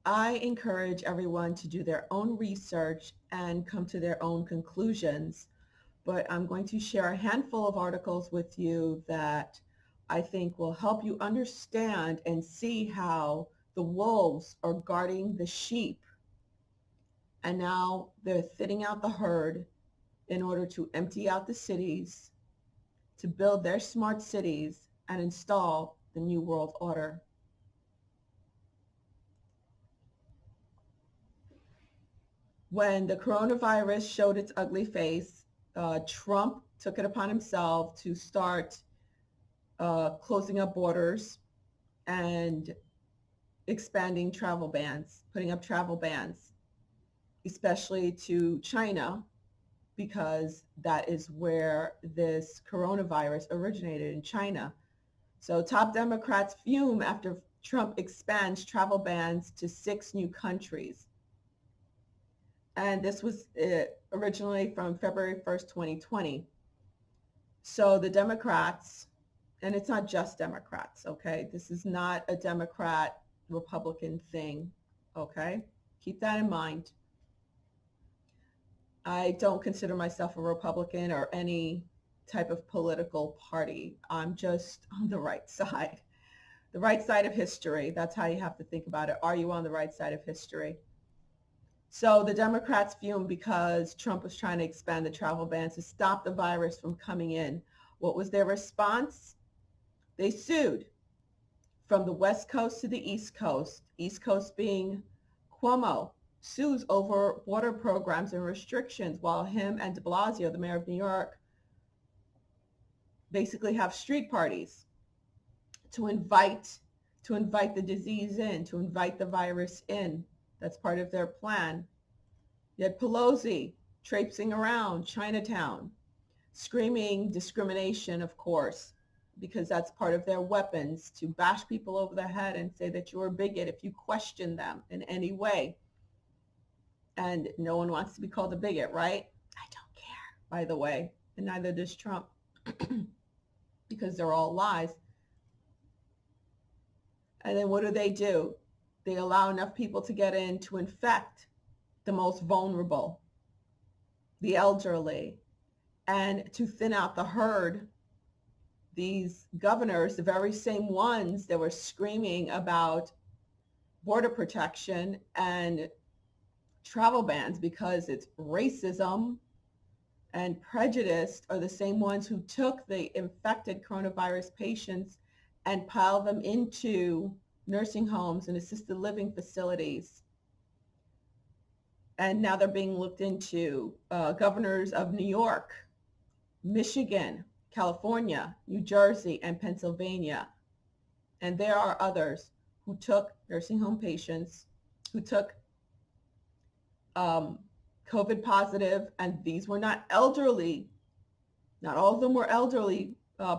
I encourage everyone to do their own research and come to their own conclusions, but I'm going to share a handful of articles with you that I think will help you understand and see how the wolves are guarding the sheep, and now they're thinning out the herd in order to empty out the cities, to build their smart cities and install the New World Order. When the coronavirus showed its ugly face, Trump took it upon himself to start closing up borders and expanding travel bans, putting up travel bans, especially to China, because that is where this coronavirus originated, in China. So top Democrats fume after Trump expands travel bans to 6 new countries. And this was originally from February 1st, 2020. So the Democrats, and it's not just Democrats, okay? This is not a Democrat Republican thing, okay? Keep that in mind. I don't consider myself a Republican or any type of political party. I'm just on the right side of history. That's how you have to think about it. Are you on the right side of history? So the Democrats fumed because Trump was trying to expand the travel bans to stop the virus from coming in. What was their response? They sued from the West Coast to the East Coast being Cuomo, sues over border programs and restrictions, while him and de Blasio, the mayor of New York, basically have street parties to invite the disease in, to invite the virus in. That's part of their plan. You had Pelosi traipsing around Chinatown, screaming discrimination, of course, because that's part of their weapons, to bash people over the head and say that you're a bigot if you question them in any way. And no one wants to be called a bigot, right? I don't care, by the way, and neither does Trump, because they're all lies. And then what do? They allow enough people to get in to infect the most vulnerable, the elderly, and to thin out the herd. These governors, the very same ones that were screaming about border protection and travel bans because it's racism and prejudice, are the same ones who took the infected coronavirus patients and piled them into nursing homes and assisted living facilities. And now they're being looked into. Governors of New York, Michigan, California, New Jersey, and Pennsylvania. And there are others who took nursing home patients, who took COVID positive, and these were not elderly, not all of them were elderly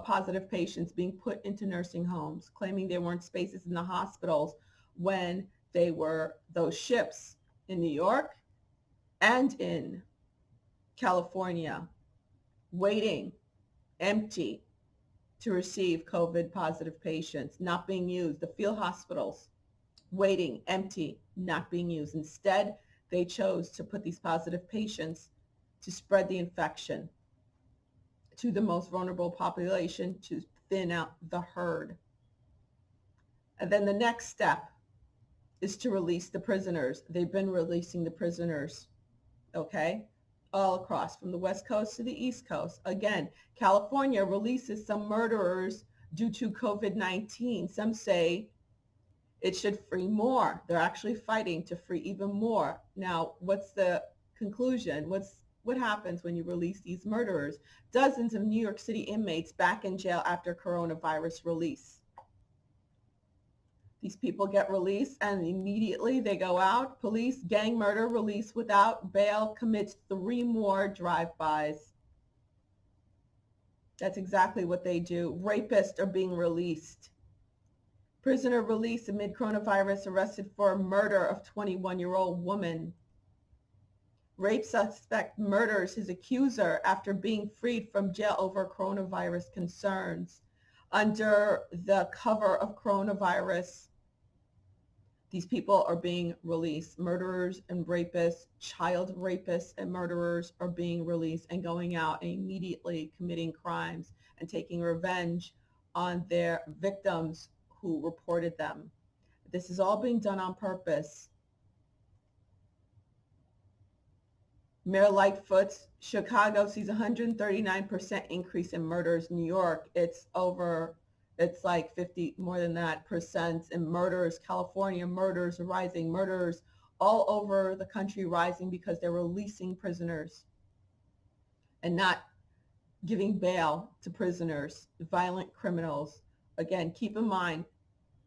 positive patients being put into nursing homes, claiming there weren't spaces in the hospitals when they were those ships in New York and in California, waiting empty to receive COVID positive patients, not being used. The field hospitals, waiting empty, not being used. Instead, they chose to put these positive patients to spread the infection to the most vulnerable population, to thin out the herd. And then the next step is to release the prisoners. They've been releasing the prisoners, okay, all across from the West Coast to the East Coast. Again, California releases some murderers due to COVID-19. Some say it should free more. They're actually fighting to free even more. Now, what's the conclusion? What happens when you release these murderers? Dozens of New York City inmates back in jail after coronavirus release. These people get released and immediately they go out. Police, gang murder, release without bail, commits 3 more drive-bys. That's exactly what they do. Rapists are being released. Prisoner released amid coronavirus, arrested for murder of 21-year-old woman. Rape suspect murders his accuser after being freed from jail over coronavirus concerns. Under the cover of coronavirus, These people are being released. Murderers and rapists, child rapists and murderers are being released and going out and immediately committing crimes and taking revenge on their victims who reported them. This is all being done on purpose. Mayor Lightfoot's Chicago sees 139% increase in murders. New York, it's like 50, more than that, percent in murders. California, murders are rising. Murders all over the country rising because they're releasing prisoners and not giving bail to prisoners, violent criminals. Again, keep in mind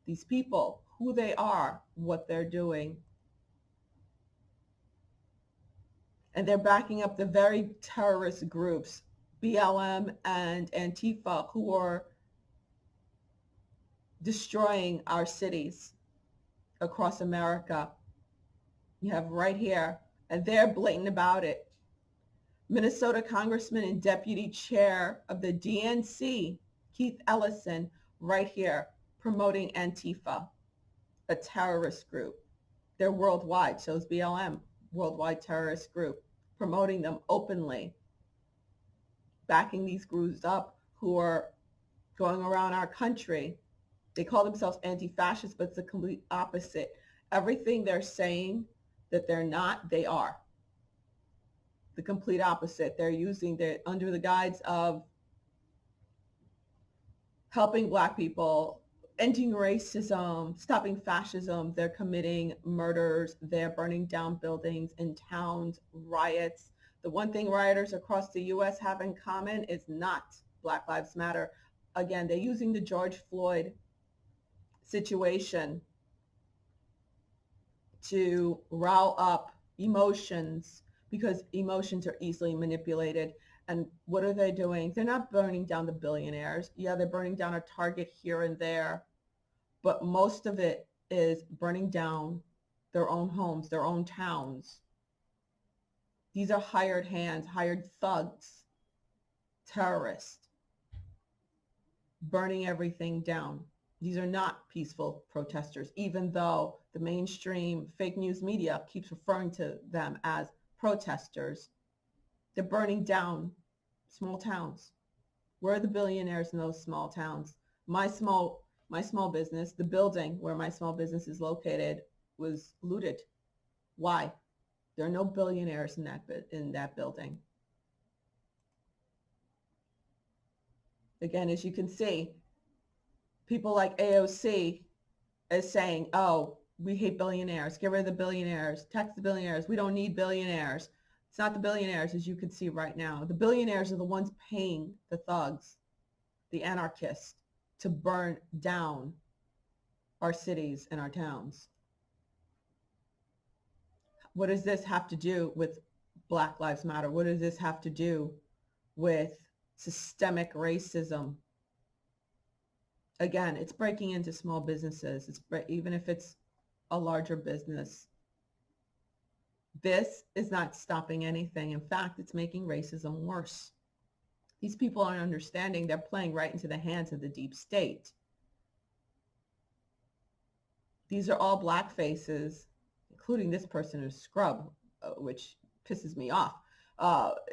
these people, who they are, what they're doing. And they're backing up the very terrorist groups, BLM and Antifa, who are destroying our cities across America. You have right here, and they're blatant about it. Minnesota Congressman and Deputy Chair of the DNC, Keith Ellison, right here, promoting Antifa, a terrorist group. They're worldwide, so is BLM, worldwide terrorist group, promoting them openly, backing these groups up who are going around our country. They call themselves anti-fascist, but it's the complete opposite. Everything they're saying that they're not, they are. The complete opposite. They're using that under the guise of helping Black people, ending racism, stopping fascism. They're committing murders. They're burning down buildings in towns, riots. The one thing rioters across the U.S. have in common is not Black Lives Matter. Again, they're using the George Floyd situation to rile up emotions, because emotions are easily manipulated. And what are they doing? They're not burning down the billionaires. Yeah, they're burning down a Target here and there, but most of it is burning down their own homes, their own towns. These are hired hands, hired thugs, terrorists, burning everything down. These are not peaceful protesters, even though the mainstream fake news media keeps referring to them as protesters. They're burning down small towns. Where are the billionaires in those small towns? My small business, the building where my small business is located, was looted. Why? There are no billionaires in that building. Again, as you can see, people like AOC is saying, oh, we hate billionaires. Get rid of the billionaires. Tax the billionaires. We don't need billionaires. It's not the billionaires, as you can see right now. The billionaires are the ones paying the thugs, the anarchists, to burn down our cities and our towns. What does this have to do with Black Lives Matter? What does this have to do with systemic racism? Again, it's breaking into small businesses. Even if it's a larger business. This is not stopping anything. In fact, it's making racism worse. These people aren't understanding. They're playing right into the hands of the deep state. These are all Black faces, including this person who's scrub, which pisses me off,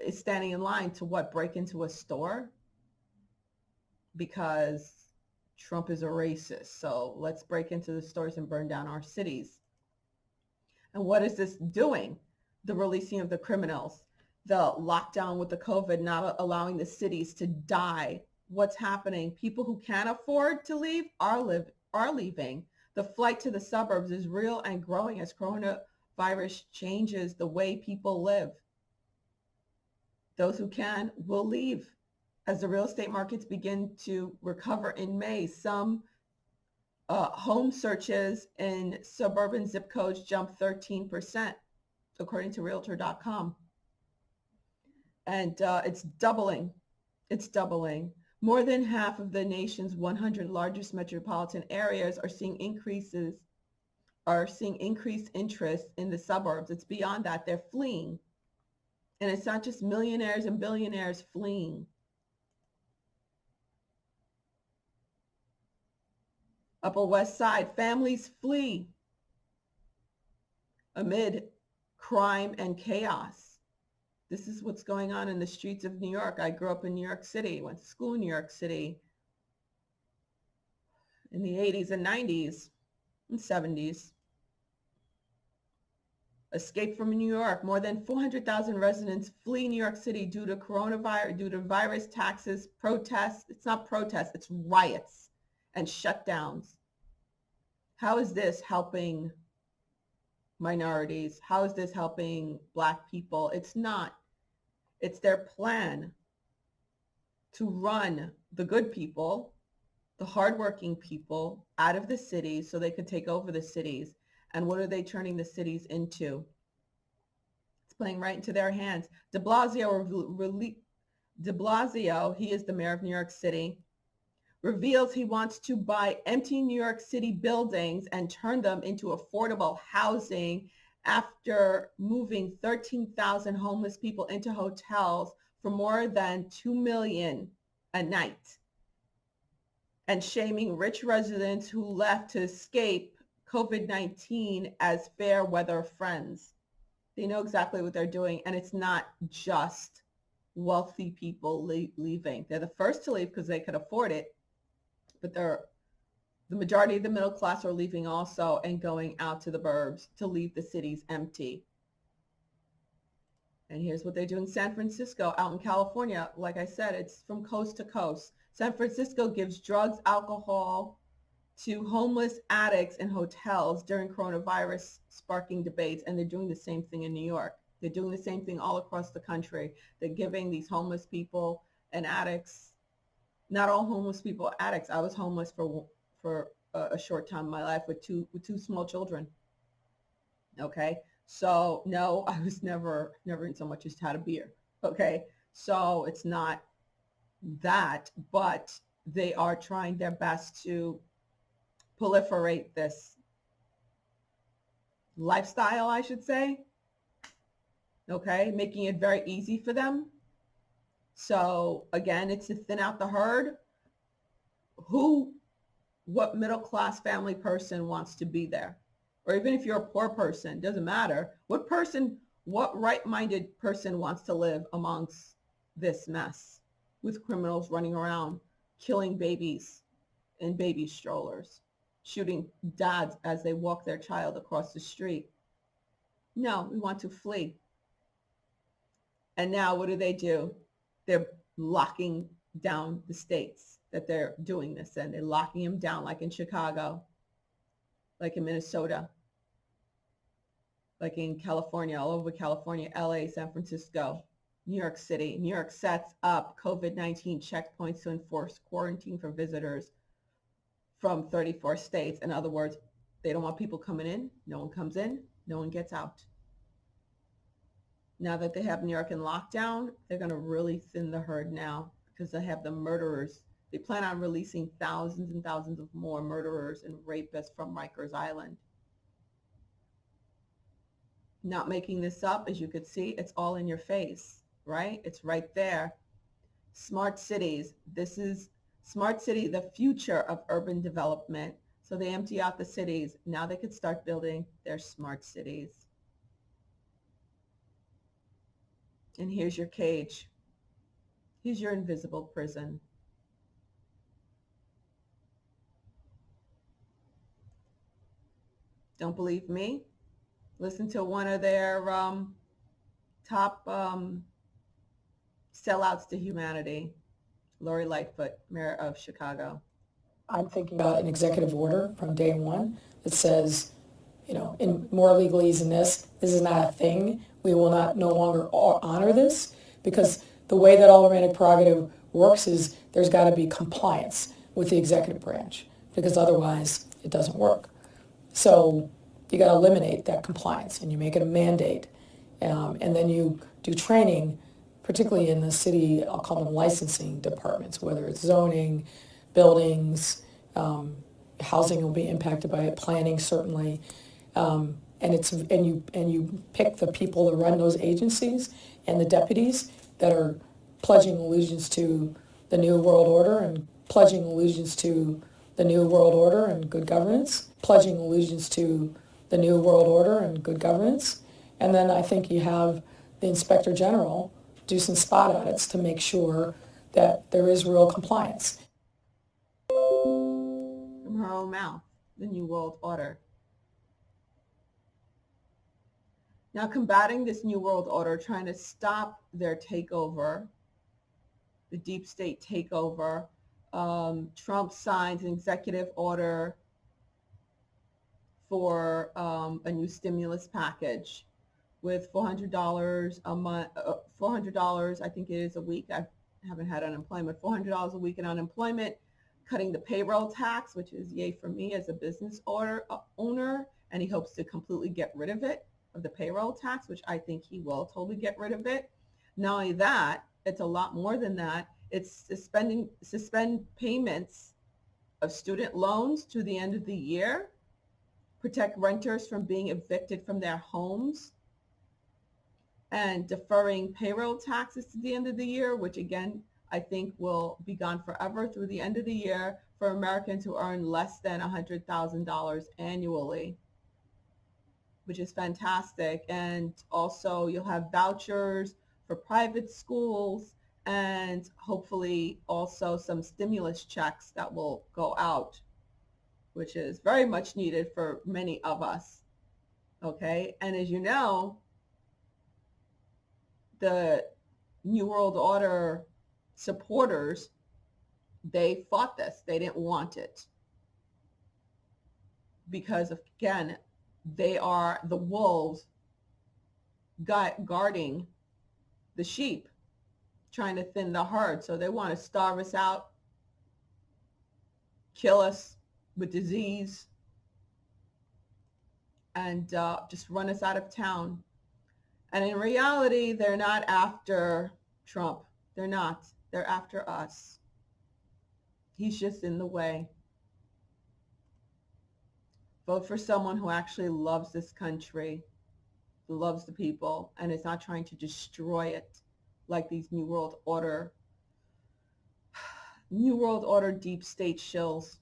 is standing in line to break into a store because Trump is a racist. So let's break into the stores and burn down our cities. And what is this doing? The releasing of the criminals, the lockdown with the COVID, not allowing the cities to die. What's happening? People who can't afford to leave are leaving. The flight to the suburbs is real and growing as coronavirus changes the way people live. Those who can will leave. As the real estate markets begin to recover in May, some home searches in suburban zip codes jumped 13%, according to Realtor.com. And it's doubling. It's doubling. More than half of the nation's 100 largest metropolitan areas are seeing increased interest in the suburbs. It's beyond that. They're fleeing. And it's not just millionaires and billionaires fleeing. Upper West Side, families flee. amid crime and chaos. This is what's going on in the streets of New York. I grew up in New York City, went to school in New York City in the 80s and 90s and 70s. Escape from New York. More than 400,000 residents flee New York City due to coronavirus, due to virus, taxes, protests. It's not protests, it's riots and shutdowns. How is this helping minorities? How is this helping Black people? It's not. It's their plan to run the good people, the hardworking people out of the cities so they could take over the cities. And what are they turning the cities into? It's playing right into their hands. De Blasio, he is the mayor of New York City, reveals he wants to buy empty New York City buildings and turn them into affordable housing after moving 13,000 homeless people into hotels for more than $2 million a night, and shaming rich residents who left to escape COVID-19 as fair weather friends. They know exactly what they're doing, and it's not just wealthy people leaving. They're the first to leave because they could afford it, but the majority of the middle class are leaving also and going out to the burbs to leave the cities empty. And here's what they do in San Francisco. Out in California, like I said, it's from coast to coast. San Francisco gives drugs, alcohol to homeless addicts in hotels during coronavirus, sparking debates. And they're doing the same thing in New York. They're doing the same thing all across the country. They're giving these homeless people and addicts, not all homeless people are addicts. I was homeless for a short time in my life with two small children. Okay. So no, I was never in so much as had a beer. Okay. So it's not that, but they are trying their best to proliferate this lifestyle, I should say. Okay. Making it very easy for them. So again, it's to thin out the herd. What middle class family person wants to be there? Or even if you're a poor person, doesn't matter. What right-minded person wants to live amongst this mess with criminals running around, killing babies in baby strollers, shooting dads as they walk their child across the street? No, we want to flee. And now what do? They're locking down the states that they're doing this in. They're locking them down, like in Chicago, like in Minnesota, like in California, all over California, LA, San Francisco, New York City. New York sets up COVID-19 checkpoints to enforce quarantine for visitors from 34 states. In other words, they don't want people coming in. No one comes in. No one gets out. Now that they have New York in lockdown, they're going to really thin the herd now because they have the murderers. They plan on releasing thousands and thousands of more murderers and rapists from Rikers Island. Not making this up, as you could see, it's all in your face, right? It's right there. Smart cities. This is smart city, the future of urban development. So they empty out the cities. Now they could start building their smart cities. And here's your cage. Here's your invisible prison. Don't believe me? Listen to one of their top sellouts to humanity, Lori Lightfoot, mayor of Chicago. I'm thinking about an executive order from day one that says, in more legalese than this is not a thing. We will not no longer honor this, because the way that aldermanic prerogative works is there's got to be compliance with the executive branch, because otherwise it doesn't work. So you got to eliminate that compliance and you make it a mandate. And then you do training, particularly in the city, I'll call them licensing departments, whether it's zoning, buildings, housing will be impacted by it, planning certainly. And you pick the people that run those agencies and the deputies that are pledging allegiance to the New World Order and pledging allegiance to the New World Order and good governance, pledging allegiance to the the New World Order and good governance. And then I think you have the Inspector General do some spot audits to make sure that there is real compliance. From her own mouth, the New World Order. Now, combating this New World Order, trying to stop their takeover, the deep state takeover, Trump signs an executive order for a new stimulus package with $400 a month, $400, I think it is a week. I haven't had unemployment, $400 a week in unemployment, cutting the payroll tax, which is yay for me as a business owner, and he hopes to completely get rid of it, of the payroll tax, which I think he will totally get rid of it. Not only that, it's a lot more than that. It's suspend payments of student loans to the end of the year, protect renters from being evicted from their homes, and deferring payroll taxes to the end of the year, which again, I think will be gone forever through the end of the year for Americans who earn less than $100,000 annually, which is fantastic. And also you'll have vouchers for private schools and hopefully also some stimulus checks that will go out, which is very much needed for many of us. Okay. And as you know, the New World Order supporters, they fought this. They didn't want it because, again, they are the wolves guarding the sheep, trying to thin the herd. So they want to starve us out, kill us with disease, and just run us out of town. And in reality, they're not after Trump. They're not. They're after us. He's just in the way. Vote for someone who actually loves this country, who loves the people, and is not trying to destroy it like these New World Order deep state shills.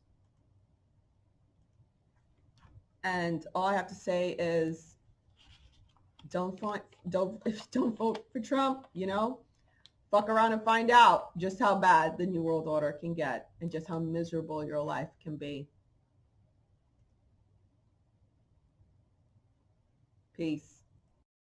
And all I have to say is, don't vote for Trump, fuck around and find out just how bad the New World Order can get and just how miserable your life can be. Peace.